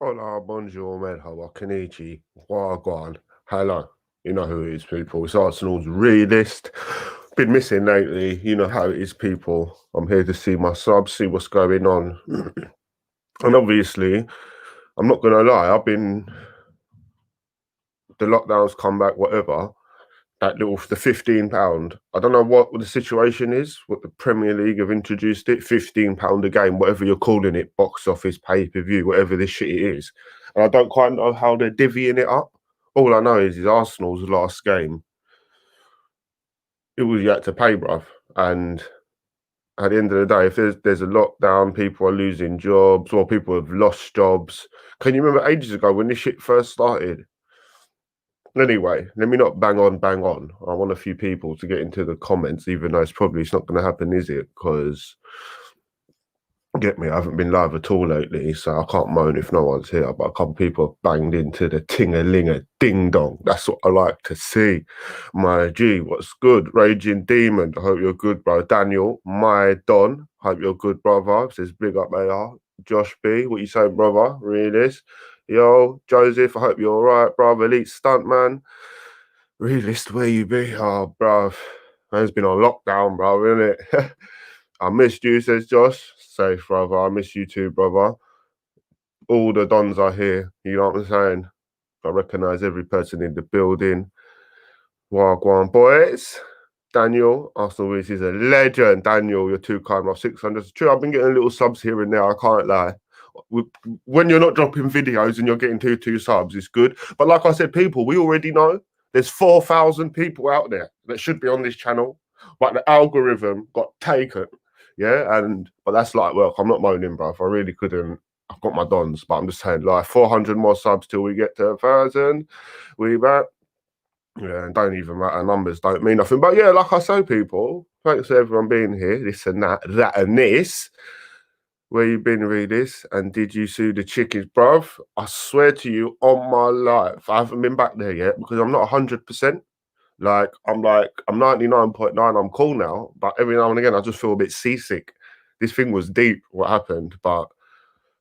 Hola, bonjour, merhaba, konnichi, wagwan, hello. You know who it is, people. It's Arsenal's Realist. Been missing lately. You know how it is, people. I'm here to see my subs, see what's going on. And obviously, I'm not going to lie, the lockdowns come back, whatever. The £15. I don't know what the situation is, what the Premier League have introduced it, £15 a game, whatever you're calling it, box office, pay-per-view, whatever this shit is. And I don't quite know how they're divvying it up. All I know is Arsenal's last game, it was you had to pay, bruv. And at the end of the day, if there's a lockdown, people are losing jobs or people have lost jobs. Can you remember ages ago when this shit first started? Anyway, let me not bang on, bang on. I want a few people to get into the comments, even though it's not going to happen, is it? Because, get me, I haven't been live at all lately, so I can't moan if no one's here. But a couple of people have banged into the ting-a-ling-a ding-dong. That's what I like to see. My G, what's good? Raging Demon, I hope you're good, bro. Daniel, my Don, hope you're good, brother. Says big up, AR. Josh B, what you saying, brother? Realist. Yo, Joseph, I hope you're all right, brother. Elite Stuntman. Realist, where you be? Oh, bruv. Man's been on lockdown, bro, isn't it? I missed you, says Josh. Safe, brother. I miss you too, brother. All the dons are here. You know what I'm saying? I recognise every person in the building. Wagwan boys. Daniel, Arsenal Reese is a legend. Daniel, you're too kind. Off 600. It's true, I've been getting little subs here and there. I can't lie. When you're not dropping videos and you're getting two subs, it's good. But like I said, people, we already know there's 4,000 people out there that should be on this channel, but the algorithm got taken. Yeah, but that's like work. I'm not moaning, bro. If I really couldn't, I've got my dons, but I'm just saying, like 400 more subs till we get to 1,000. We back. Yeah, and don't even matter. Numbers don't mean nothing. But yeah, like I say, people, thanks for everyone being here. This and that and this. Where you been, Readers? And did you see the chickens, bruv? I swear to you, on my life, I haven't been back there yet because I'm not 100%. I'm 99.9. I'm cool now, but every now and again, I just feel a bit seasick. This thing was deep, what happened, but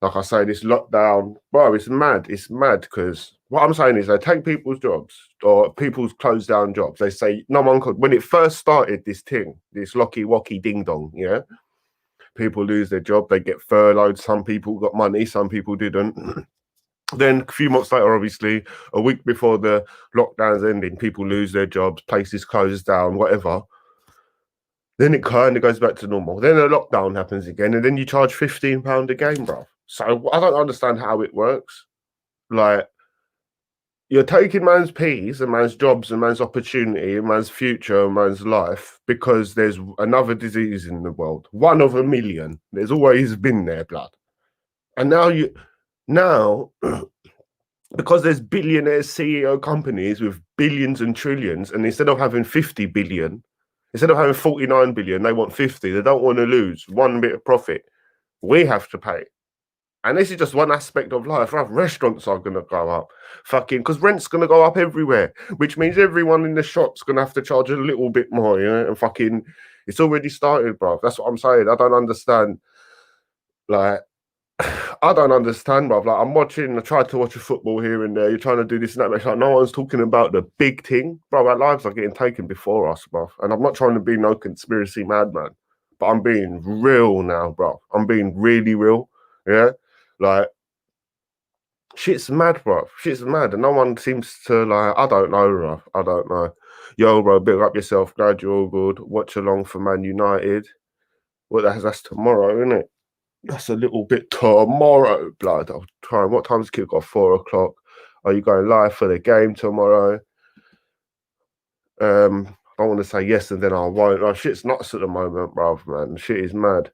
like I say, this lockdown, bro, it's mad. It's mad because what I'm saying is they take people's jobs or people's closed down jobs. They say no one could. When it first started, this thing, this locky wocky ding dong, yeah, people lose their job, they get furloughed. Some people got money, some people didn't. Then a few months later, obviously, a week before the lockdown's ending, people lose their jobs, places close down, whatever. Then it kind of goes back to normal. Then a lockdown happens again, and then you charge £15 a game, bro. So I don't understand how it works. Like, you're taking man's peas and man's jobs and man's opportunity and man's future and man's life because there's another disease in the world. One of a million. There's always been there, blood. And now, because there's billionaire CEO companies with billions and trillions, and instead of having 50 billion, instead of having 49 billion, they want 50. They don't want to lose one bit of profit. We have to pay. And this is just one aspect of life. Right? Restaurants are going to go up. Because rent's going to go up everywhere, which means everyone in the shop's going to have to charge a little bit more, you know? And it's already started, bro. That's what I'm saying. I don't understand. Like, I don't understand, bruv. Like, I tried to watch a football here and there. You're trying to do this and that. But like, no one's talking about the big thing, bro. Our lives are getting taken before us, bruv. And I'm not trying to be no conspiracy madman, but I'm being real now, bro. I'm being really real. Yeah. Like, shit's mad, bro. Shit's mad. And no one seems to, like, I don't know, bro. I don't know. Yo, bro, big up yourself. Glad you're all good. Watch along for Man United. That's tomorrow, isn't it? That's a little bit tomorrow, blood. I'll try. What time's kick off? 4 o'clock. Are you going live for the game tomorrow? I don't want to say yes and then I won't. Oh, shit's nuts at the moment, bruv, man. Shit is mad.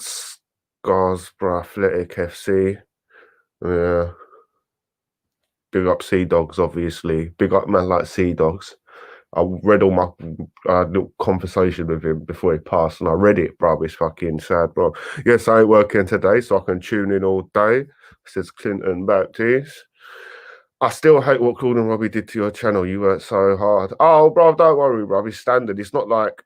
Scars, bro. Athletic FC. Yeah. Big up Sea Dogs, obviously. Big up man like Sea Dogs. I read all my little conversation with him before he passed, and I read it, bro. It's fucking sad, bro. Yes, I ain't working today, so I can tune in all day. Says Clinton Baptiste. I still hate what Claude and Robbie did to your channel. You worked so hard. Oh, bro, don't worry, bro. It's standard. It's not like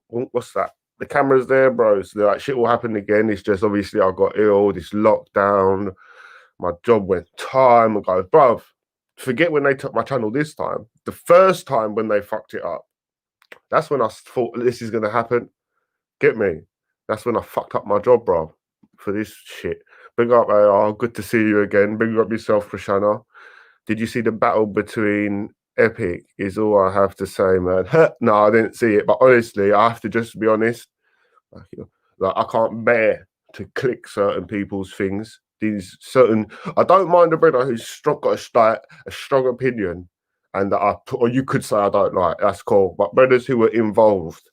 what's that? the camera's there, bro. So like shit will happen again. It's just obviously I got ill, this lockdown, my job went time. I go, bruv, forget when they took my channel this time. The first time when they fucked it up, that's when I thought this is gonna happen. Get me? That's when I fucked up my job, bro, for this shit. Big up, AR. Good to see you again. Big up yourself, Prashana. Did you see the battle between Epic? Is all I have to say, man. No, I didn't see it, but honestly, I have to just be honest. Like I can't bear to click certain people's things. These certain, I don't mind a brother who's got a strong opinion, and that or you could say I don't like. That's cool. But brothers who were involved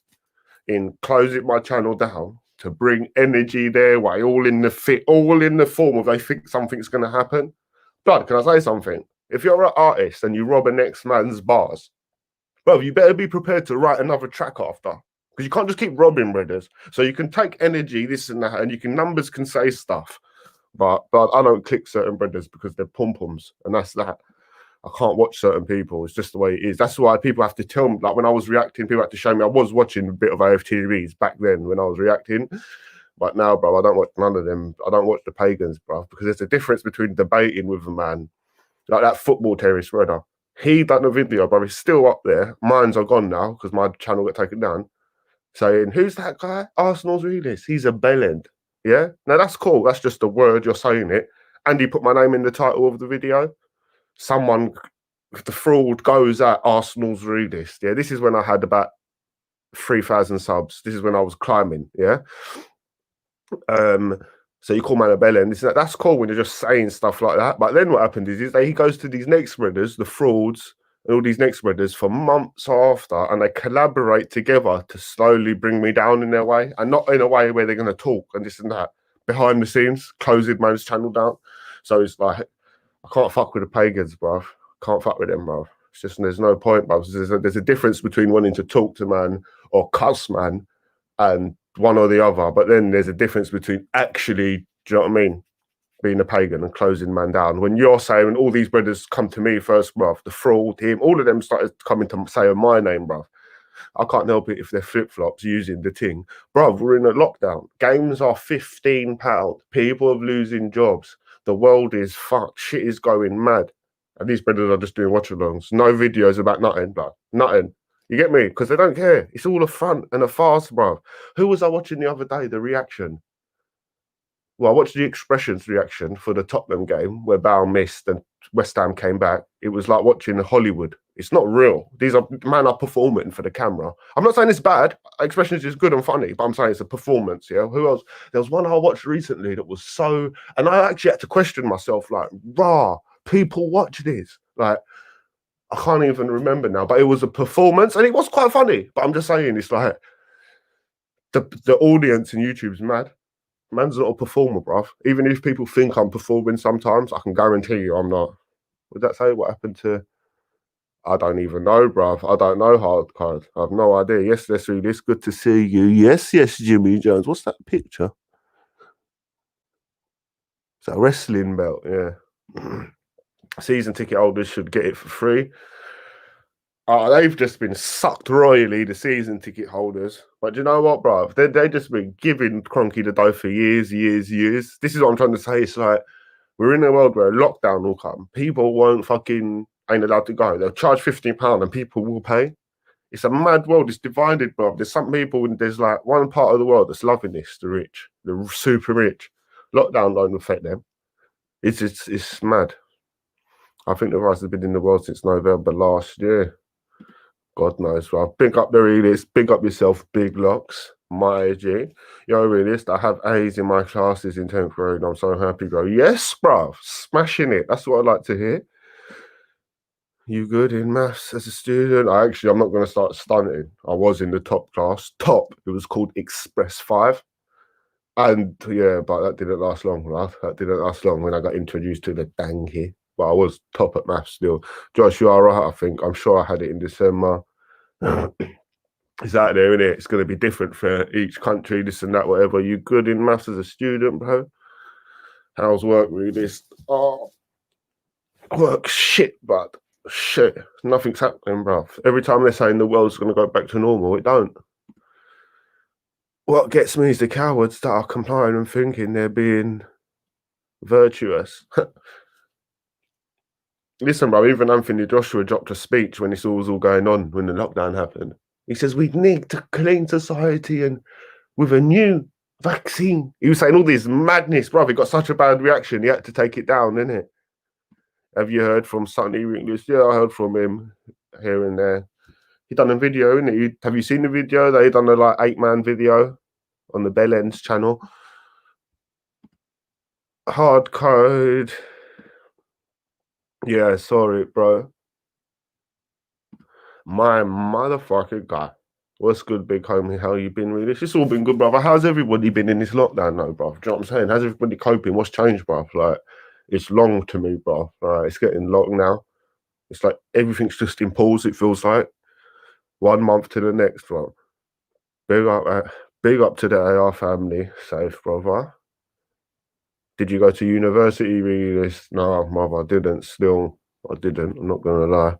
in closing my channel down to bring energy their way, all in the form of they think something's going to happen. Blood, can I say something? If you're an artist and you rob a next man's bars, well, you better be prepared to write another track after. Because you can't just keep robbing brothers. So you can take energy, this and that, and numbers can say stuff. But I don't click certain brothers because they're pom-poms. And that's that. I can't watch certain people. It's just the way it is. That's why people have to tell me, like when I was reacting, people had to show me. I was watching a bit of AFTVs back then when I was reacting. But now, bro, I don't watch none of them. I don't watch the pagans, bro, because there's a difference between debating with a man, like that football terrorist brother. He done a video, bro. He's still up there. Mine's are gone now because my channel got taken down. Saying, who's that guy? Arsenal's realist. He's a bellend. Yeah? Now that's cool. That's just a word. You're saying it. And he put my name in the title of the video. Someone, the fraud goes at Arsenal's realist. Yeah, this is when I had about 3,000 subs. This is when I was climbing. Yeah. So you call man a bellend. That's cool when you're just saying stuff like that. But then what happened is he goes to these next brothers, the frauds, and all these next brothers for months after, and they collaborate together to slowly bring me down in their way, and not in a way where they're going to talk and this and that behind the scenes, closing man's channel down. So it's like I can't fuck with the pagans, bro. Can't fuck with them, bro. It's just there's no point, bro. There's a difference between wanting to talk to man or cuss man and one or the other. But then there's a difference between actually, do you know what I mean, being a pagan and closing man down. When you're saying all these brothers come to me first, bruv, the fraud, him, all of them started coming to say my name, bruv. I can't help it if they're flip-flops using the thing. Bruv, we're in a lockdown. Games are £15. People are losing jobs. The world is fucked. Shit is going mad. And these brothers are just doing watch-alongs. No videos about nothing, bruv. Nothing. You get me? Because they don't care. It's all a front and a farce, bruv. Who was I watching the other day? The reaction. Well, I watched the Expressions reaction for the Tottenham game where Bale missed and West Ham came back. It was like watching Hollywood. It's not real. These are performing for the camera. I'm not saying it's bad. Expressions is good and funny, but I'm saying it's a performance. Yeah. Who else? There was one I watched recently that was so, and I actually had to question myself, like, rah, people watch this. Like, I can't even remember now, but it was a performance and it was quite funny. But I'm just saying, it's like the audience in YouTube's mad. Man's not a performer, bruv. Even if people think I'm performing sometimes, I can guarantee you I'm not. Would that say what happened to... I don't even know, bruv. I don't know hard card. I have no idea. Yes, let's read this. Good to see you. Yes, Jimmy Jones. What's that picture? Is that a wrestling belt? Yeah. Season ticket holders should get it for free. They've just been sucked royally, the season ticket holders. But do you know what, bruv? They just been giving Cronky the dough for years. This is what I'm trying to say. It's like we're in a world where a lockdown will come. People ain't allowed to go. They'll charge £15 and people will pay. It's a mad world. It's divided, bruv. There's some people, there's like one part of the world that's loving this, the rich, the super rich. Lockdown don't affect them. It's mad. I think the rise has been in the world since November last year. God knows, well. Big up the realist, big up yourself, big locks, my G. Yo, realist, I have A's in my classes in 10th grade. I'm so happy, bro. Yes, bro, smashing it. That's what I like to hear. You good in maths as a student? I'm not going to start stunting. I was in the top class. Top. It was called Express 5. And yeah, but that didn't last long, right? That didn't last long when I got introduced to the dang here. But I was top at maths still. Josh, you are right, I think. I'm sure I had it in December. It's out there, isn't it? It's going to be different for each country, this and that, whatever. You good in maths as a student, bro? How's work, realist? Oh, work shit, but shit. Nothing's happening, bro. Every time they're saying the world's going to go back to normal, it don't. what gets me is the cowards that are complying and thinking they're being virtuous. Listen, bro, even Anthony Joshua dropped a speech when this was all going on, when the lockdown happened. He says, we need to clean society and with a new vaccine. He was saying all this madness, bro. He got such a bad reaction, he had to take it down, didn't it? Have you heard from Sonny Realist? Yeah, I heard from him here and there. He done a video, innit? Have you seen the video? They done a like 8-man video on the Bellends channel. Hard code. Yeah, sorry, bro. My motherfucking guy. What's good, big homie? How you been, really? It's all been good, brother. How's everybody been in this lockdown, though, bro? Do you know what I'm saying? How's everybody coping? What's changed, bro? Like, it's long to me, bro. It's getting long now. It's like everything's just in pause, it feels like. 1 month to the next, bro. Big up to the AR family. Safe, brother. Did you go to university, Realist? No, mother, I didn't. Still, I didn't. I'm not gonna lie.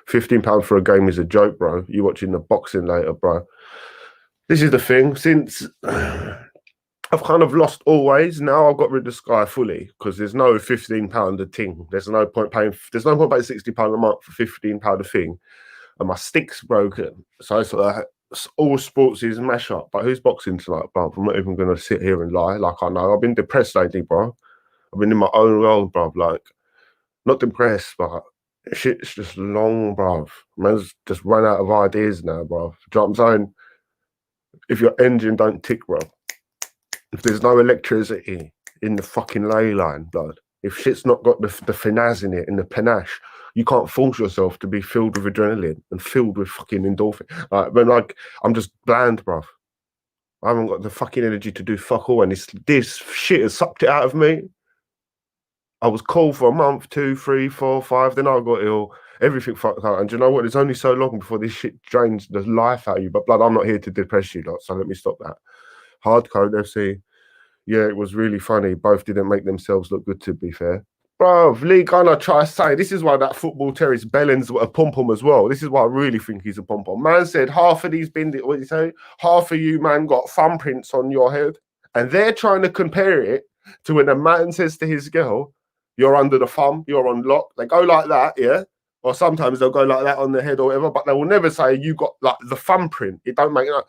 £15 for a game is a joke, bro. You watching the boxing later, bro. This is the thing. Since I've kind of lost always, now I've got rid of Sky fully because there's no £15 a thing. There's no point paying £60 a month for £15 a thing, and my stick's broken. So it's like all sports is mash up. But who's boxing tonight, bro? I'm not even gonna sit here and lie. Like, I know I've been depressed lately, bro. I've been in my own world, bro. Like, not depressed, but shit's just long, bro. Man's just run out of ideas now, bro. Do you know what I'm saying? If your engine don't tick, bro, if there's no electricity in the fucking ley line, blood, if shit's not got the finesse in it and the panache, you can't force yourself to be filled with adrenaline and filled with fucking endorphin. Like, I'm just bland, bro. I haven't got the fucking energy to do fuck all, and this shit has sucked it out of me. I was cold for a month, 2, 3, 4, 5. Then I got ill. Everything fucked out. And do you know what? There's only so long before this shit drains the life out of you. But blood, I'm not here to depress you, lot, so let me stop that. Hardcode FC. Yeah, it was really funny. Both didn't make themselves look good, to be fair. Bro, Lee Gunner try to say this is why that football terrorist Bellens were a pom-pom as well. This is why I really think he's a pom-pom. Man said half of these bindits, what did he say? Half of you, man, got thumbprints on your head. And they're trying to compare it to when a man says to his girl, you're under the thumb, you're on lock. They go like that, yeah? Or sometimes they'll go like that on the head or whatever, but they will never say you got like the thumbprint. It don't make no.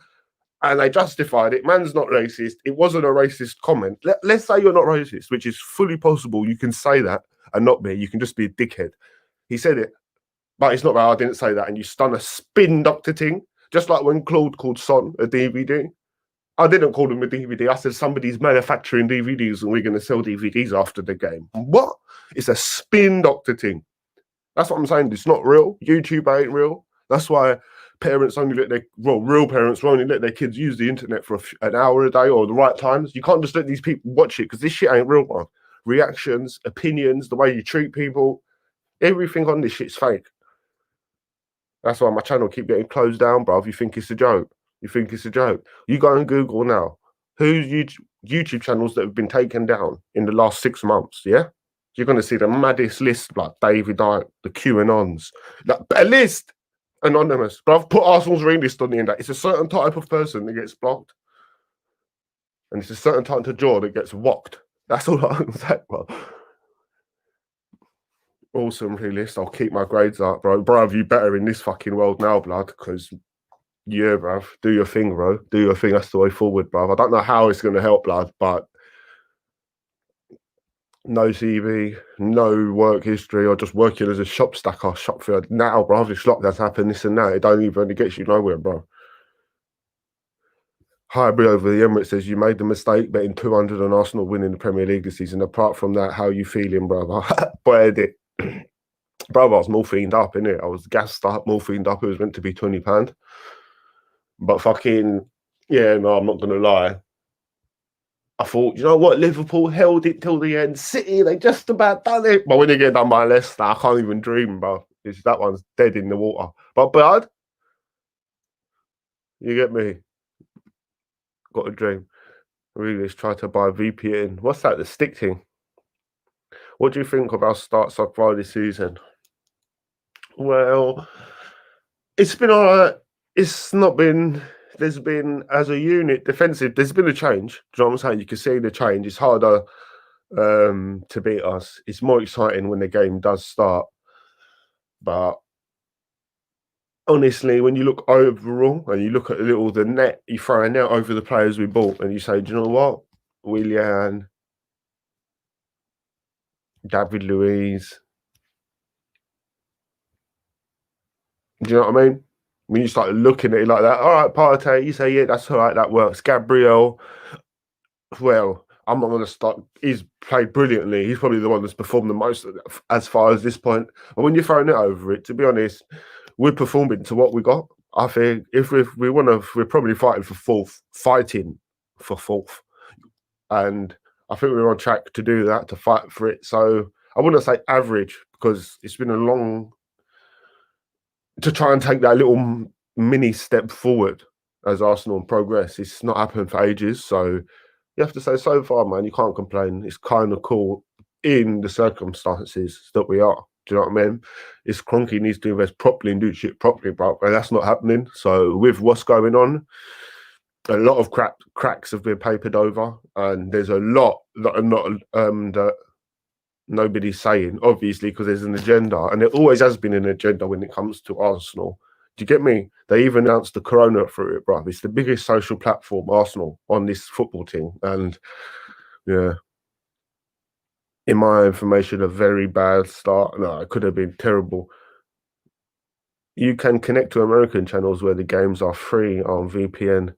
And they justified it. Man's not racist. It wasn't a racist comment. Let's say you're not racist, which is fully possible. You can say that and not be. You can just be a dickhead. He said it, but it's not that I didn't say that. And you stun a spin doctor thing, just like when Claude called Son a DVD. I didn't call him a DVD. I said somebody's manufacturing DVDs and we're going to sell DVDs after the game. What? It's a spin doctor thing. That's what I'm saying. It's not real. YouTube ain't real. That's why parents only let real parents will only let their kids use the internet for an hour a day or the right times. You can't just let these people watch it because this shit ain't real, man. Reactions, opinions, the way you treat people, everything on this shit's fake. That's why my channel keep getting closed down, bro. If you think it's a joke, you think it's a joke. You go and Google now. Who's YouTube channels that have been taken down in the last 6 months, yeah? You're going to see the maddest list, like David Icke, the QAnons. Like, a list! Anonymous. But I've put Arsenal's ring list on the end. It's a certain type of person that gets blocked. And it's a certain type of jaw that gets whopped. That's all I can say, bro. Awesome, Realist. I'll keep my grades up, bro. Bruv, you better in this fucking world now, blood, because, yeah, bruv, do your thing, bro. Do your thing. That's the way forward, bruv. I don't know how it's going to help, blood, but no CV, no work history, or just working as a shop stacker, shop field. Now, bro, this lockdown's happened, this and that. It don't even, it gets you nowhere, bro. Highbury over the Emirates says you made the mistake betting 200 on Arsenal winning the Premier League this season. Apart from that, how you feeling, brother? Boy, it. Brother, I was morphined up, innit? I was gassed up, morphined up. It was meant to be £20. But fucking, yeah, no, I'm not going to lie. I thought, you know what, Liverpool held it till the end. City, they just about done it. But when they get done by Leicester, I can't even dream, bro. That one's dead in the water. But, blood, you get me? Got a dream. Really, just try to buy VPN. What's that, the stick thing? What do you think of our start so far this season? Well, it's been all right. It's not been there's been as a unit defensive. There's been a change. Do you know what I'm saying? You can see the change. It's harder to beat us. It's more exciting when the game does start. But honestly, when you look overall and you look at the net, you throw a net over the players we bought, and you say, do you know what, Willian, David Luiz. Do you know what I mean? When you start looking at it like that, all right, Partey, you say, yeah, that's all right, that works. Gabriel, well, I'm not going to start. He's played brilliantly. He's probably the one that's performed the most as far as this point. But when you're throwing it over it, to be honest, we're performing to what we got. I think if we want to, we're probably fighting for fourth. And I think we're on track to do that, to fight for it. So I wouldn't say average because it's been a long to try and take that little mini step forward as Arsenal progress. It's not happened for ages. So you have to say, so far, man, you can't complain. It's kind of cool in the circumstances that we are. Do you know what I mean? It's Cronky needs to invest properly and do shit properly, bro. And that's not happening. So with what's going on, a lot of cracks have been papered over, and there's a lot that are not that nobody's saying, obviously, because there's an agenda, and there always has been an agenda when it comes to Arsenal. Do you get me? They even announced the Corona through it, bro. It's the biggest social platform, Arsenal, on this football team, and yeah, in my information, a very bad start. No, it could have been terrible. You can connect to American channels where the games are free on VPN.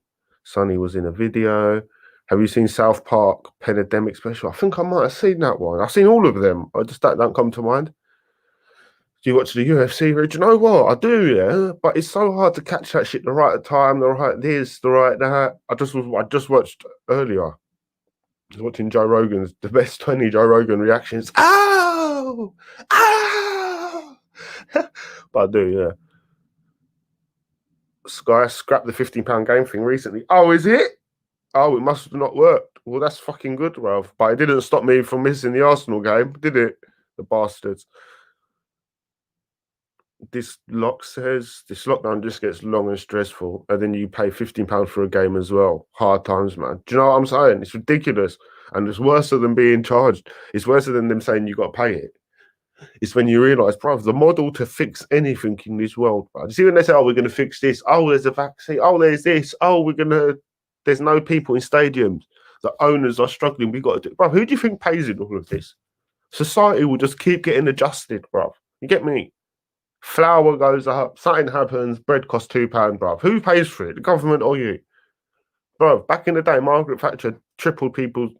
Sonny was in a video. Have you seen South Park Pandemic Special? I think I might have seen that one. I've seen all of them. I just don't come to mind. Do you watch the UFC? Do you know what? I do, yeah. But it's so hard to catch that shit the right time, the right this, the right that. I just watched earlier. I was watching Joe Rogan's the best 20 Joe Rogan reactions. Oh! Oh! But I do, yeah. Sky scrapped the £15 game thing recently. Oh, is it? Oh, it must have not worked. Well, that's fucking good, Ralph. But it didn't stop me from missing the Arsenal game, did it? The bastards. This lockdown just gets long and stressful, and then you pay £15 for a game as well. Hard times, man. Do you know what I'm saying? It's ridiculous, and it's worse than being charged. It's worse than them saying you got to pay it. It's when you realise, bro, the model to fix anything in this world, bro. You see when they say, "Oh, we're going to fix this," "Oh, there's a vaccine," "Oh, there's this," "Oh, we're gonna," there's no people in stadiums. The owners are struggling. We got to do, bro. Who do you think pays in all of this? Society will just keep getting adjusted, bro. You get me? Flour goes up, something happens, bread costs £2, bro. Who pays for it? The government or you? Bro, back in the day, Margaret Thatcher tripled people's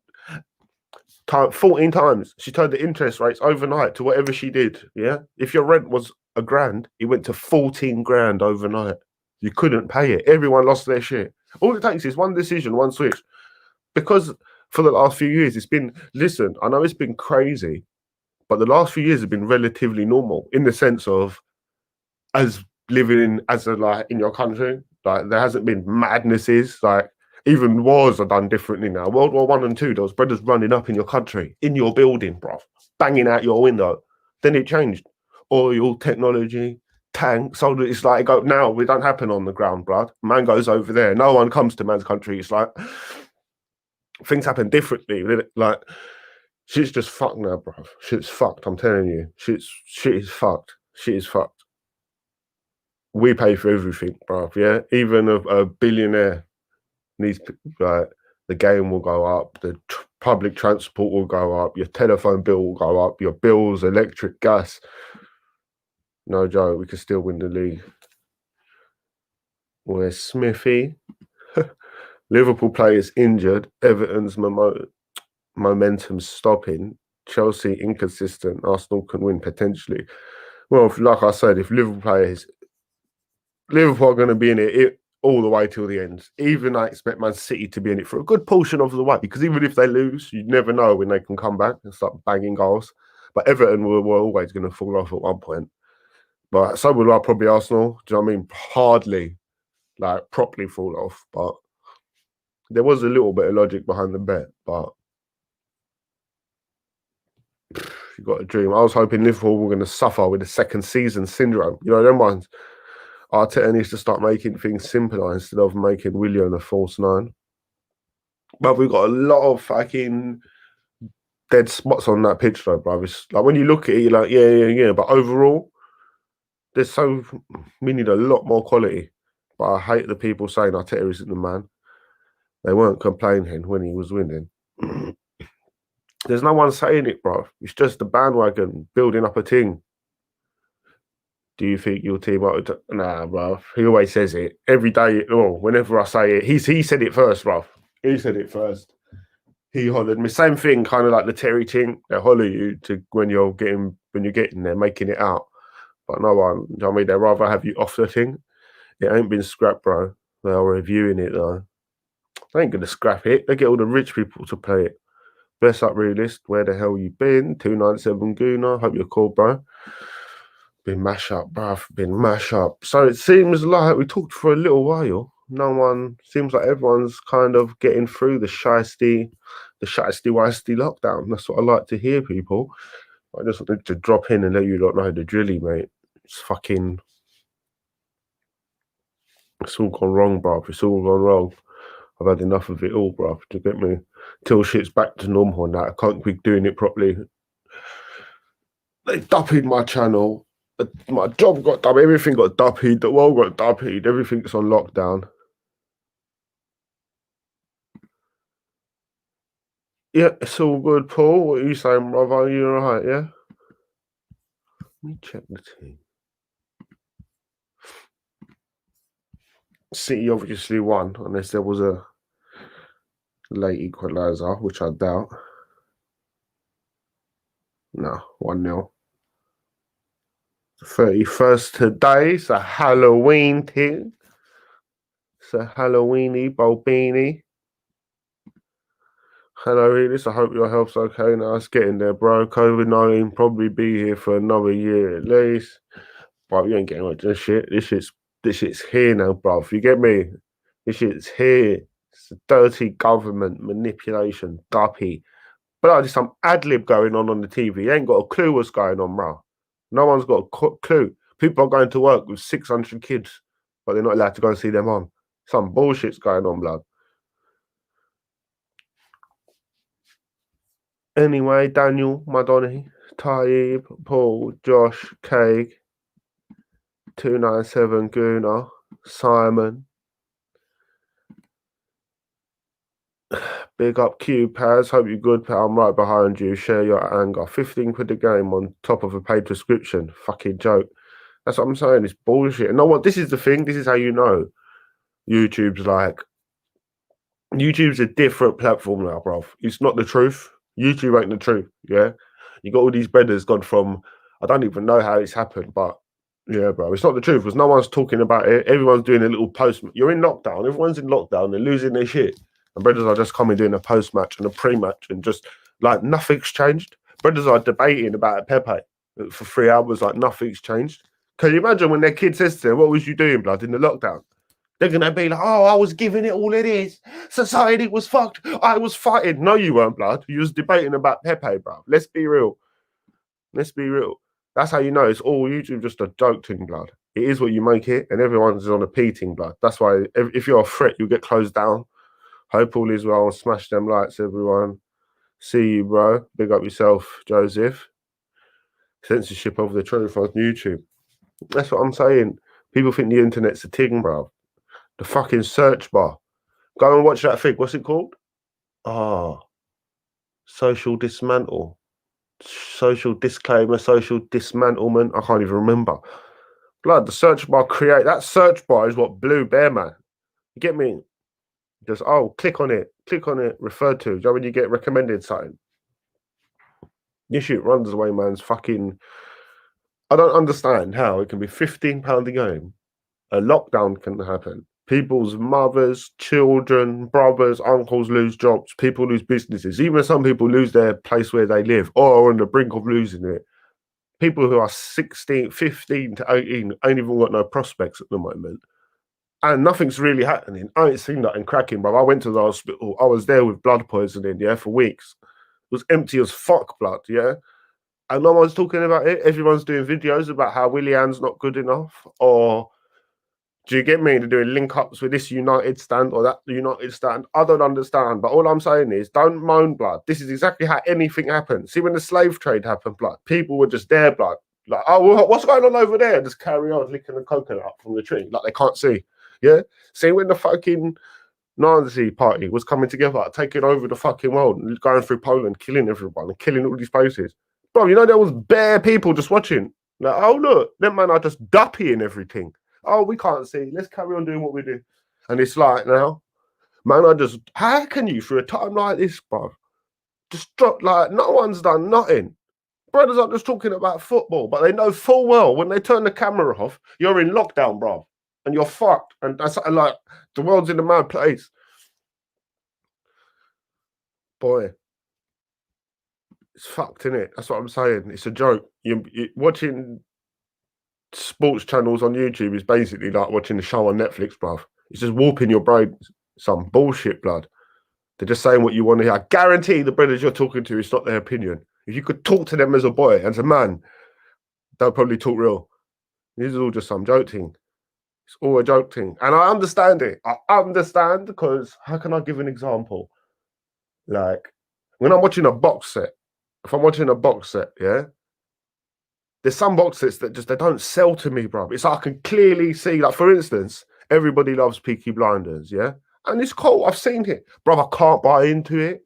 time 14 times. She turned the interest rates overnight to whatever she did. Yeah. If your rent was £1,000, it went to 14 grand overnight. You couldn't pay it. Everyone lost their shit. All it takes is one decision, one switch. Because for the last few years, it's been, listen, I know it's been crazy, but the last few years have been relatively normal in the sense of as living in your country. Like there hasn't been madnesses. Like even wars are done differently now. World War One and Two, those brothers running up in your country, in your building, bro, banging out your window. Then it changed. Oil, technology, tanks. So it's like now it don't happen on the ground, blood. Man goes over there. No one comes to man's country. It's like things happen differently. Like shit's just fucked now, bro. Shit's fucked. I'm telling you, shit is fucked. Shit is fucked. We pay for everything, bro. Yeah, even a billionaire needs like the game will go up, the public transport will go up, your telephone bill will go up, your bills, electric, gas. No joke, we can still win the league. Where's Smithy? Liverpool players injured. Everton's momentum stopping. Chelsea inconsistent. Arsenal can win potentially. Well, like I said, if Liverpool are going to be in it all the way till the end. Even I expect Man City to be in it for a good portion of the way, because even if they lose, you never know when they can come back and start banging goals. But Everton were always going to fall off at one point. But so will probably Arsenal. Do you know what I mean? Hardly like properly fall off. But there was a little bit of logic behind the bet. But you got a dream. I was hoping Liverpool were going to suffer with the second season syndrome. You know, them ones. Arteta needs to start making things simpler instead of making Willian a false nine. But we've got a lot of fucking dead spots on that pitch, though, bro. It's like when you look at it, you're like, yeah. But overall, we need a lot more quality. But I hate the people saying Arteta isn't the man. They weren't complaining when he was winning. There's no one saying it, bro. It's just the bandwagon building up a team. Do you think your team up? Nah, bro. He always says it every day. Oh, whenever I say it, he said it first, bro. He said it first. He hollered me. Same thing, kind of like the Terry thing. They holler you to when you're getting there, making it out. But no one, you know what I mean? They'd rather have you off the thing. It ain't been scrapped, bro. They are reviewing it though. They ain't gonna scrap it. They get all the rich people to play it. Best up realist. Where the hell you been? 297 Gooner. Hope you're cool, bro. Been mash up, bruv. Been mash up. So it seems like we talked for a little while. No one seems like everyone's kind of getting through the shiesty wisty lockdown. That's what I like to hear, people. I just wanted to drop in and let you lot know the drilly, mate. It's all gone wrong, bruv. It's all gone wrong. I've had enough of it all, bruv. Do you get me? Till shit's back to normal now. I can't be doing it properly. They duppied my channel. My job got done. Everything got duppied. The world got duppied. Everything's on lockdown. Yeah, it's all good, Paul. What are you saying, brother? You all right, yeah? Let me check the team. City obviously won, unless there was a late equaliser, which I doubt. No, 1-0. 31st today. It's a Halloween thing. It's a Halloweeny Bulbini. Hello, Realist. I hope your health's okay now. It's getting there, bro. COVID-19 probably be here for another year at least. Bro, you ain't getting rid of this shit. This shit's here now, bro. You get me? This shit's here. It's a dirty government manipulation, duppy. But there's some ad lib going on the TV. You ain't got a clue what's going on, bro. No one's got a clue. People are going to work with 600 kids, but they're not allowed to go and see them on. Some bullshit's going on, blood. Anyway, Daniel, Madoni, Taib, Paul, Josh, Craig, 297 Guna, Simon. Big up Q, Paz. Hope you're good, pal. I'm right behind you. Share your anger. 15 quid a game on top of a paid prescription. Fucking joke. That's what I'm saying. It's bullshit. And know what? This is the thing. This is how you know YouTube's a different platform now, bro. It's not the truth. YouTube ain't the truth. Yeah. You got all these brothers gone from, I don't even know how it's happened, but yeah, bro. It's not the truth because no one's talking about it. Everyone's doing a little post. You're in lockdown. Everyone's in lockdown. They're losing their shit. And brothers are just coming doing a post match and a pre match and just like nothing's changed. Brothers are debating about Pepe for 3 hours, like nothing's changed. Can you imagine when their kid says to them, "What was you doing, blood, in the lockdown?" They're gonna be like, "Oh, I was giving it all it is. Society was fucked. I was fighting." No, you weren't, blood. You was debating about Pepe, bro. Let's be real. Let's be real. That's how you know it's all YouTube, just a joke thing, blood. It is what you make it, and everyone's on a P-ting, blood. That's why if you're a threat, you'll get closed down. Hope all is well. Smash them lights, everyone. See you, bro. Big up yourself, Joseph. Censorship of the truth on YouTube. That's what I'm saying. People think the internet's a thing, bro. The fucking search bar. Go and watch that thing. What's it called? Social dismantle. Social disclaimer, social dismantlement. I can't even remember. Blood, the search bar that search bar is what blew Bear Man. You get me? Just click on it, referred to. Do you know when you get recommended something? This shit runs away, man's fucking. I don't understand how it can be £15 a game. A lockdown can happen. People's mothers, children, brothers, uncles lose jobs. People lose businesses. Even some people lose their place where they live or are on the brink of losing it. People who are 16, 15 to 18 ain't even got no prospects at the moment. And nothing's really happening. I ain't seen nothing cracking, bro. I went to the hospital. I was there with blood poisoning, yeah, for weeks. It was empty as fuck, blood, yeah. And no one's talking about it. Everyone's doing videos about how Willian's not good enough or Do you get me? They're doing link ups with this United stand or that United stand. I don't understand. But all I'm saying is don't moan, blood. This is exactly how anything happened. See, when the slave trade happened, blood, people were just there, blood. Like, oh, what's going on over there? Just carry on licking the coconut up from the tree. Like they can't see. Yeah? See, when the fucking Nazi party was coming together, taking over the fucking world, and going through Poland, killing everyone, and killing all these places. Bro, you know, there was bare people just watching. Like, oh, look, them man are just duppy and everything. Oh, we can't see. Let's carry on doing what we do. And it's like now, man, how can you, through a time like this, bro, just drop, like, no one's done nothing. Brothers are just talking about football, but they know full well when they turn the camera off, you're in lockdown, bro, and you're fucked. And that's like, the world's in a mad place. Boy, it's fucked, innit? That's what I'm saying. It's a joke. You watching sports channels on YouTube is basically like watching a show on Netflix, bruv. It's just warping your brain. Some bullshit, blood. They're just saying what you want to hear. I guarantee the brothers you're talking to, it's not their opinion. If you could talk to them as a boy, as a man, they'll probably talk real. This is all just some joke thing. It's all a joke thing. And I understand it. I understand because how can I give an example? Like when I'm watching a box set, if I'm watching a box set, yeah, there's some box sets that just they don't sell to me, bro. It's like I can clearly see, like for instance, everybody loves Peaky Blinders, yeah, and it's cool. I've seen it, bro. I can't buy into it.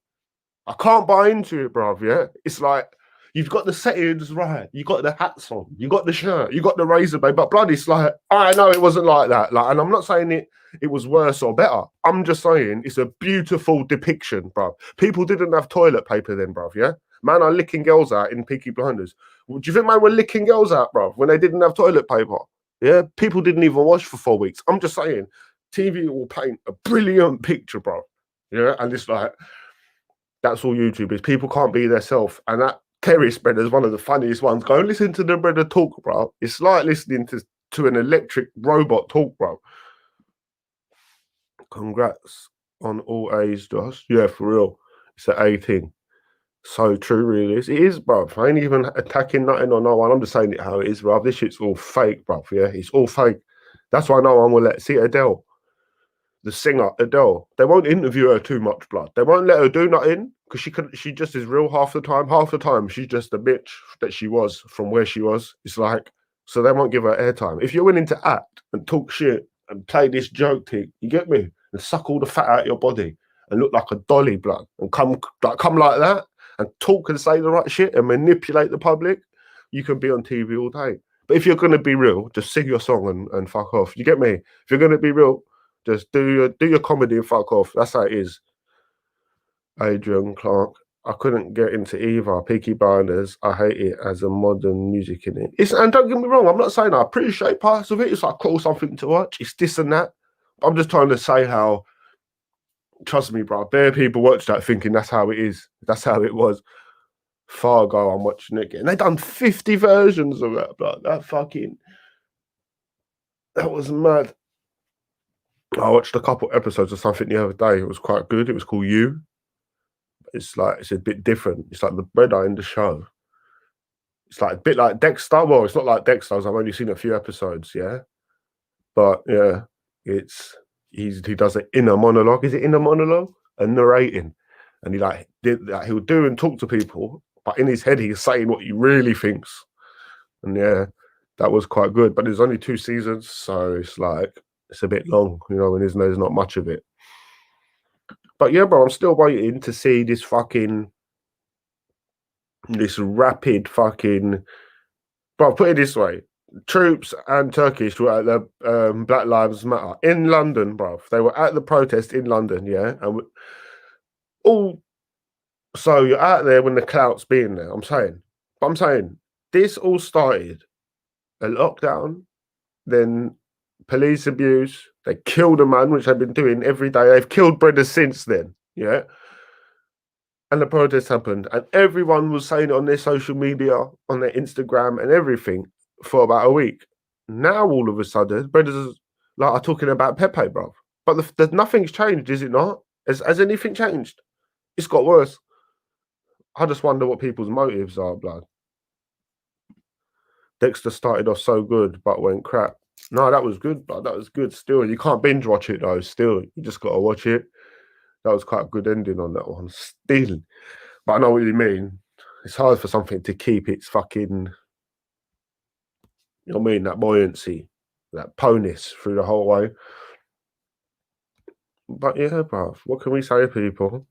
I can't buy into it, bro. Yeah, it's like you've got the settings right, you got the hats on, you got the shirt, you got the razor blade, but blood, it's like I know it wasn't like that. Like, and I'm not saying it was worse or better. I'm just saying it's a beautiful depiction, bro. People didn't have toilet paper then, bro. Yeah, man are licking girls out in Peaky Blinders. Do you think man were licking girls out, bro, when they didn't have toilet paper? Yeah, people didn't even wash for 4 weeks. I'm just saying, TV will paint a brilliant picture, bro. Yeah, and it's like that's all YouTube is. People can't be themselves, and that Kerry spreader is one of the funniest ones. Go and listen to the brother talk, bro. It's like listening to an electric robot talk, bro. Congrats on all A's, Josh. Yeah, for real. It's an A thing. So true, really. It is, bro. I ain't even attacking nothing or no one. I'm just saying it how it is, bro. This shit's all fake, bro. Yeah, it's all fake. That's why no one will see Adele, the singer Adele. They won't interview her too much, blood. They won't let her do nothing because she just is real half the time. Half the time she's just a bitch that she was from where she was. It's like so they won't give her airtime. If you're willing to act and talk shit and play this joke thing, you get me, and suck all the fat out of your body and look like a dolly, blood, and come like that and talk and say the right shit and manipulate the public, you can be on TV all day. But if you're going to be real, just sing your song and fuck off. You get me? If you're going to be real, just do your comedy and fuck off. That's how it is. Adrian Clark. I couldn't get into either. Peaky Blinders. I hate it as a modern music in it. And don't get me wrong, I'm not saying I appreciate parts of it. It's like cool something to watch. It's this and that. I'm just trying to say how, trust me, bro, bare people watch that thinking that's how it is. That's how it was. Fargo, I'm watching it again. They done 50 versions of that, bro. That was mad. I watched a couple episodes of something the other day. It was quite good. It was called You. It's a bit different. It's like the brother in the show. It's like a bit like Dexter. Well, it's not like Dexter. I've only seen a few episodes, yeah. But yeah, he does an inner monologue. Is it inner monologue? And narrating. And he'll do and talk to people, but in his head he's saying what he really thinks. And yeah, that was quite good. But there's only 2 seasons, so it's like it's a bit long, you know, and there's not much of it. But yeah, bro, I'm still waiting to see this rapid fucking. Bro, put it this way: troops and Turkish were at the Black Lives Matter in London, bro. They were at the protest in London, yeah, and all. So you're out there when the clout's being there. I'm saying this all started a lockdown, then police abuse. They killed a man, which they've been doing every day. They've killed brothers since then, yeah. And the protest happened, and everyone was saying it on their social media, on their Instagram, and everything for about a week. Now all of a sudden, brothers are talking about Pepe, bro. But nothing's changed, is it not? Has anything changed? It's got worse. I just wonder what people's motives are, blood. Dexter started off so good, but went crap. No, that was good, but that was good. Still, you can't binge watch it though. Still, you just gotta watch it. That was quite a good ending on that one. Still, but I know what you mean. It's hard for something to keep its fucking, you know what I mean, that buoyancy, that poness through the whole way. But yeah, bruv, what can we say, people?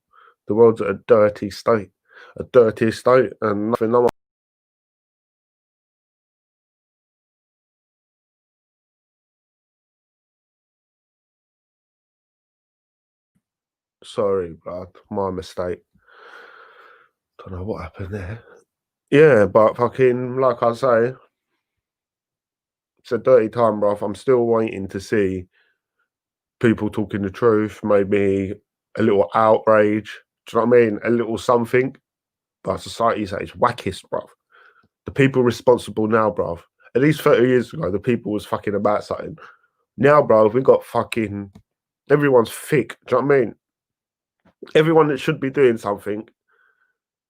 The world's at a dirty state, and nothing. No one. Sorry, bruv, my mistake. Don't know what happened there. Yeah, but fucking, like I say, it's a dirty time, bruv. I'm still waiting to see people talking the truth, maybe a little outrage. Do you know what I mean? A little something. But society's at its wackest, bruv. The people responsible now, bruv. At least 30 years ago, the people was fucking about something. Now, bruv, we got fucking everyone's thick. Do you know what I mean? Everyone that should be doing something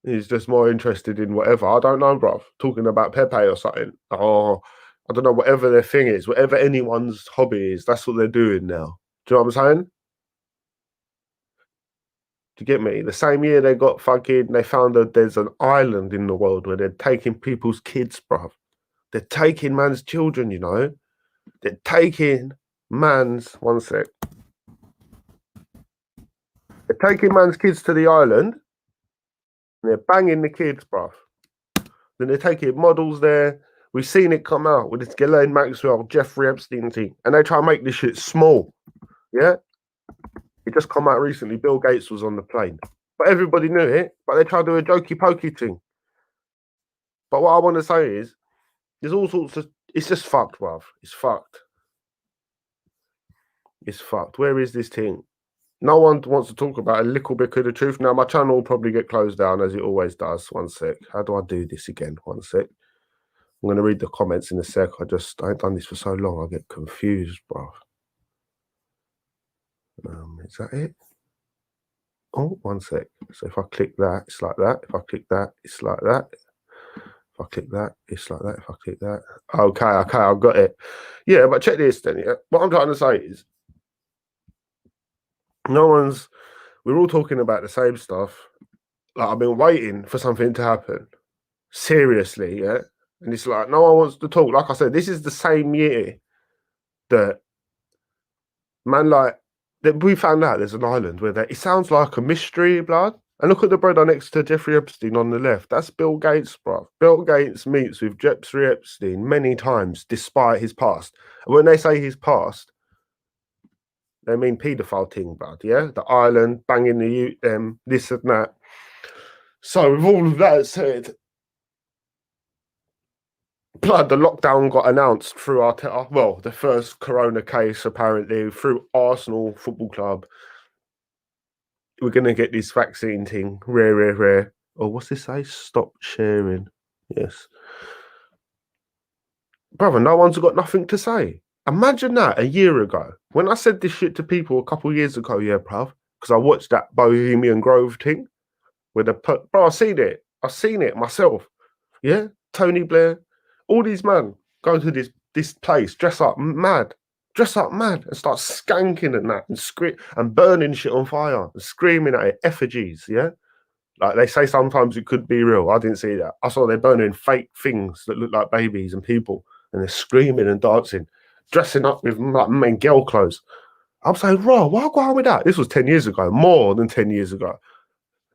is just more interested in whatever. I don't know, bruv. Talking about Pepe or something. Or I don't know, whatever their thing is, whatever anyone's hobby is, that's what they're doing now. Do you know what I'm saying? Do you get me? The same year they got fucking, they found that there's an island in the world where they're taking people's kids, bruv. They're taking man's children, you know? They're taking man's, one sec. They're taking man's kids to the island and they're banging the kids, bruv. Then they're taking models there. We've seen it come out with this Ghislaine Maxwell, Jeffrey Epstein thing, and they try to make this shit small. Yeah? It just come out recently. Bill Gates was on the plane. But everybody knew it, but they try to do a jokey pokey thing. But what I want to say is, there's all sorts of, it's just fucked, bruv. It's fucked. It's fucked. Where is this thing? No one wants to talk about a little bit of the truth. Now, my channel will probably get closed down as it always does. One sec. How do I do this again? One sec. I'm going to read the comments in a sec. I ain't done this for so long. I get confused, bro. Is that it? Oh, one sec. So if I click that, it's like that. If I click that, it's like that. If I click that, it's like that. If I click that. Okay, I've got it. Yeah, but check this then. Yeah? What I'm trying to say is, we're all talking about the same stuff. Like, I've been waiting for something to happen. Seriously, yeah? And it's like, no one wants to talk. Like I said, this is the same year that, man, like, that we found out there's an island where it sounds like a mystery, blood. And look at the brother next to Jeffrey Epstein on the left. That's Bill Gates, bro. Bill Gates meets with Jeffrey Epstein many times, despite his past. And when they say his past, they mean paedophile thing, blood, yeah? The island, banging the youth, this and that. So with all of that said, blood, the lockdown got announced through well, the first corona case apparently through Arsenal Football Club. We're gonna get this vaccine thing, rare. Oh, what's this say? Stop sharing. Yes, brother. No one's got nothing to say. Imagine that a year ago when I said this shit to people a couple of years ago. Yeah, bruv, because I watched that Bohemian Grove thing with bro. I've seen it myself. Yeah, Tony Blair, all these men going to this place, dress up mad, and start skanking and that, and and burning shit on fire, and screaming at it, effigies. Yeah, like they say sometimes it could be real. I didn't see that. I saw they're burning fake things that look like babies and people, and they're screaming and dancing, dressing up with like men girl clothes. I'm saying, raw, why go on with that? This was 10 years ago, more than 10 years ago.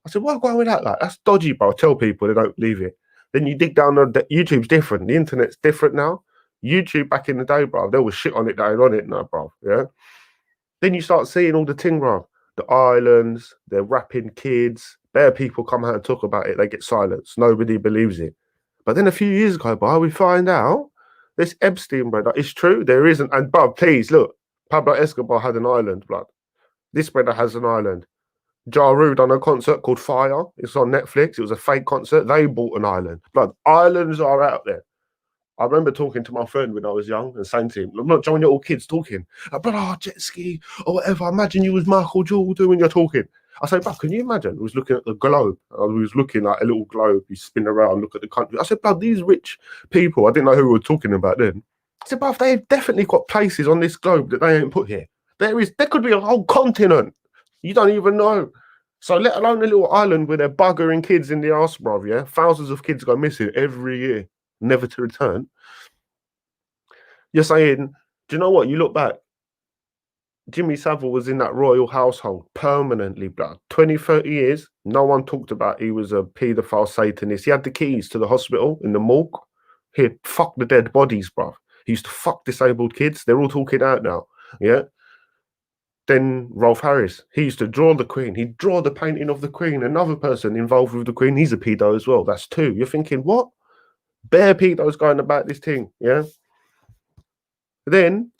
I said, why go on with that? Like, that's dodgy, bro. I tell people they don't believe it. Then you dig down on YouTube's different. The internet's different now. YouTube back in the day, bro, there was shit on it that ain't on it now, bro. Yeah. Then you start seeing all the ting, bro. The islands, they're rapping kids. Bare people come out and talk about it. They get silenced. Nobody believes it. But then a few years ago, bro, we find out this Epstein, brother. It's true. There isn't. And, bro, please look. Pablo Escobar had an island, blood. This brother has an island. Ja Rule done a concert called Fire. It's on Netflix. It was a fake concert. They bought an island. Blood, islands are out there. I remember talking to my friend when I was young and saying to him, I'm not joining your all kids talking. Like, brother, jet ski or whatever. Imagine you was Michael Jordan when you're talking. I say, bro, can you imagine? I was looking at the globe. I was looking like a little globe. You spin around, look at the country. I said, bro, these rich people, I didn't know who we were talking about then. So, bruv, they've definitely got places on this globe that they ain't put here. There could be a whole continent. You don't even know. So let alone a little island where they're buggering kids in the arse, bruv, yeah? Thousands of kids go missing every year, never to return. You're saying, do you know what? You look back, Jimmy Savile was in that royal household permanently, blood. 20, 30 years, no one talked about he was a paedophile Satanist. He had the keys to the hospital in the morgue. He'd fuck the dead bodies, bruv. He used to fuck disabled kids. They're all talking out now. Yeah. Then Rolf Harris, he used to draw the Queen. He'd draw the painting of the Queen. Another person involved with the Queen, he's a pedo as well. That's two. You're thinking, what? Bare pedos going about this thing. Yeah. Then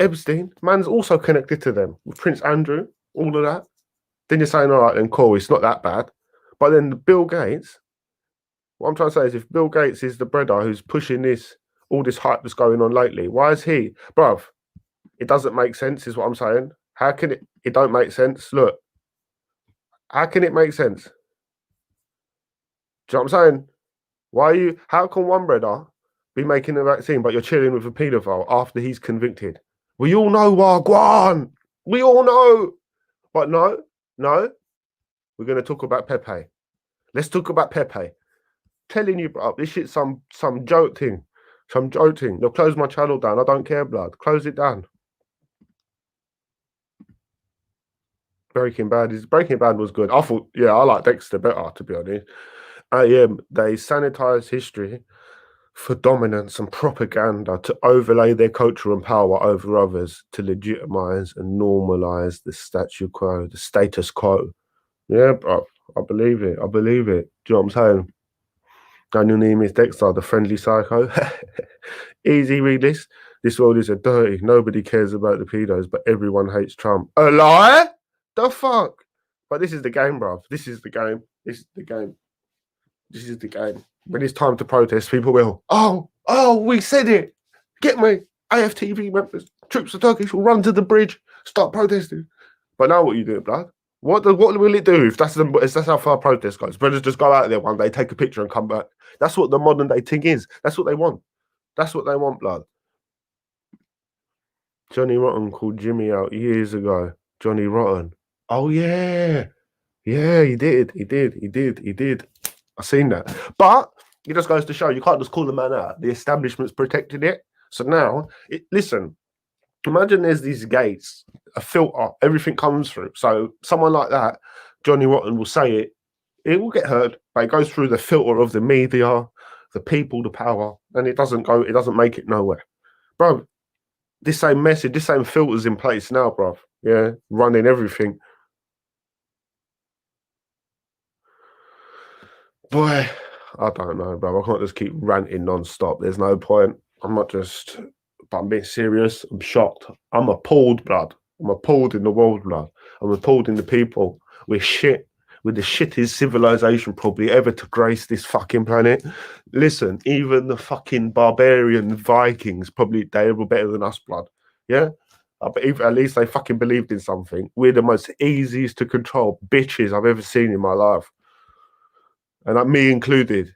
Epstein, man's also connected to them with Prince Andrew, all of that. Then you're saying, all right, then cool, it's not that bad. But then Bill Gates, what I'm trying to say is if Bill Gates is the brother who's pushing all this hype that's going on lately, why is he? Bruv, it doesn't make sense, is what I'm saying. How can it don't make sense? Look, how can it make sense? Do you know what I'm saying? How can one brother be making a vaccine, but you're chilling with a paedophile after he's convicted? We all know Wagwan. We all know. But no, we're going to talk about Pepe. Let's talk about Pepe. Telling you, bro, this shit's some joke thing. Some joke thing. They'll close my channel down. I don't care, blood. Close it down. Breaking Bad was good. I thought, yeah, I like Dexter better, to be honest. They sanitize history for dominance and propaganda to overlay their culture and power over others to legitimize and normalize the status quo. Yeah, bro, I believe it. Do you know what I'm saying? And your name is Dexter, the friendly psycho. Easy, Realist. This world is a dirty. Nobody cares about the pedos, but everyone hates Trump. A lie? The fuck? But this is the game, bruv. This is the game. When it's time to protest, people will. Oh, we said it. Get me. AFTV members, troops of Turkish will run to the bridge, start protesting. But now what you do, blood? What will it do if that's how far protest goes? Brothers just go out there one day, take a picture, and come back. That's what the modern day thing is. That's what they want. Blood. Johnny Rotten called Jimmy out years ago. Johnny Rotten. Oh yeah, he did. I seen that. But it just goes to show you can't just call the man out. The establishment's protected it. So now, listen. Imagine there's these gates, a filter, everything comes through. So someone like that, Johnny Rotten will say it will get heard, but it goes through the filter of the media, the people, the power, and it doesn't make it nowhere. Bro, this same message, this same filter's in place now, bro. Yeah, running everything. Boy, I don't know, bro. I can't just keep ranting non-stop. There's no point. But I'm being serious. I'm shocked. I'm appalled, blood. I'm appalled in the world, blood. I'm appalled in the people. We're shit. We're the shittest civilization probably ever to grace this fucking planet. Listen, even the fucking barbarian Vikings they were better than us, blood. Yeah? But at least they fucking believed in something. We're the most easiest to control bitches I've ever seen in my life. And me included.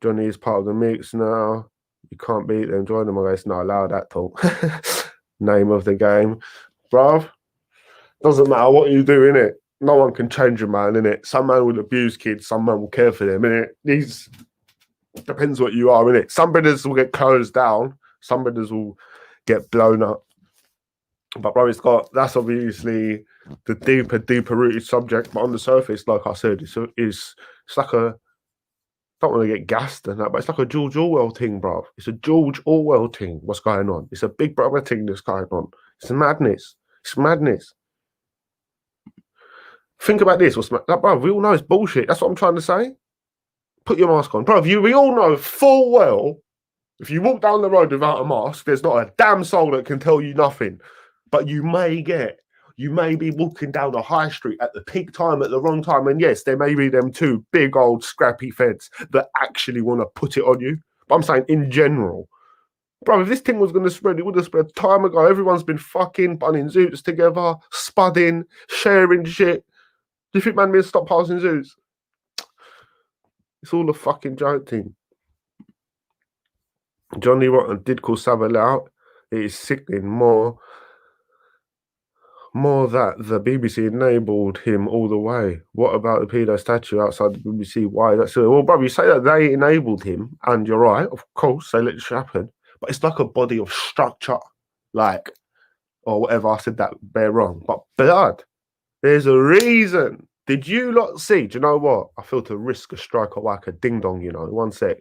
Johnny is part of the mix now. You can't beat them. Join them. It's not allowed that talk. Name of the game. Bruv, doesn't matter what you do, innit? No one can change a man, innit? Some man will abuse kids, some man will care for them, innit? These depends what you are, innit? Some brothers will get closed down, some brothers will get blown up. But bro, that's obviously the deeper rooted subject. But on the surface, like I said, it's like a don't want to get gassed and that, but it's like a George Orwell thing, bro. It's a George Orwell thing. What's going on? It's a Big Brother thing that's going on. It's madness. Think about this. Bro, we all know it's bullshit. That's what I'm trying to say. Put your mask on, bro. We all know full well if you walk down the road without a mask, there's not a damn soul that can tell you nothing. But you may be walking down a high street at the peak time at the wrong time. And yes, there may be them two big old scrappy feds that actually want to put it on you. But I'm saying in general, bro, if this thing was going to spread, it would have spread time ago. Everyone's been fucking bunning zoots together, spudding, sharing shit. Do you think man means stop passing zoots? It's all a fucking joke thing. Johnny Rotten did call Savile out. It is sickening more that the BBC enabled him all the way. What about the pedo statue outside the BBC? Why? That's well, bro. You say that they enabled him, and you're right, of course, they let it happen. But it's like a body of structure, like or whatever. I said that bare wrong, but blood. There's a reason. Did you lot see? Do you know what? I feel to risk a strike or like a ding dong. You know, one sec.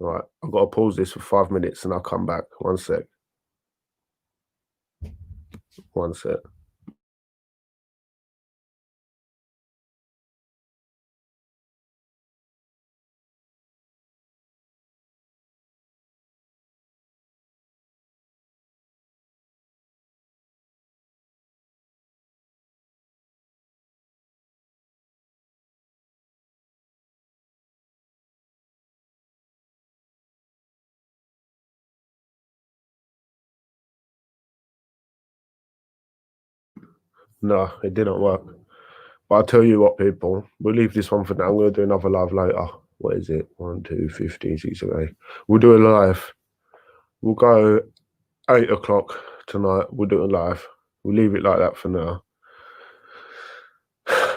All right, I've got to pause this for 5 minutes, and I'll come back. One sec. One sec. No, it didn't work. But I'll tell you what, people, we'll leave this one for now. I'm going to do another live later. What is it? 1, 2, 15, 16, 8. We'll do a live. We'll go 8 o'clock tonight. We'll do it live. We'll leave it like that for now.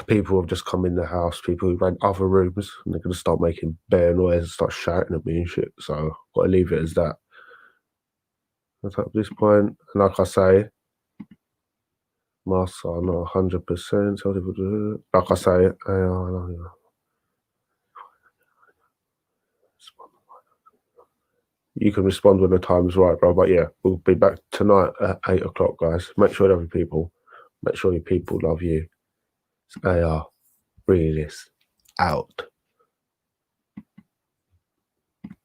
People have just come in the house. People who ran other rooms, and they're going to start making bare noise and start shouting at me and shit. So I've got to leave it as that. At this point, and like I say, masks are not 100%. Like I say, you can respond when the time's right, bro. But yeah, we'll be back tonight at 8 o'clock, guys. Make sure you love your people. Make sure your people love you. It's AR Realist out.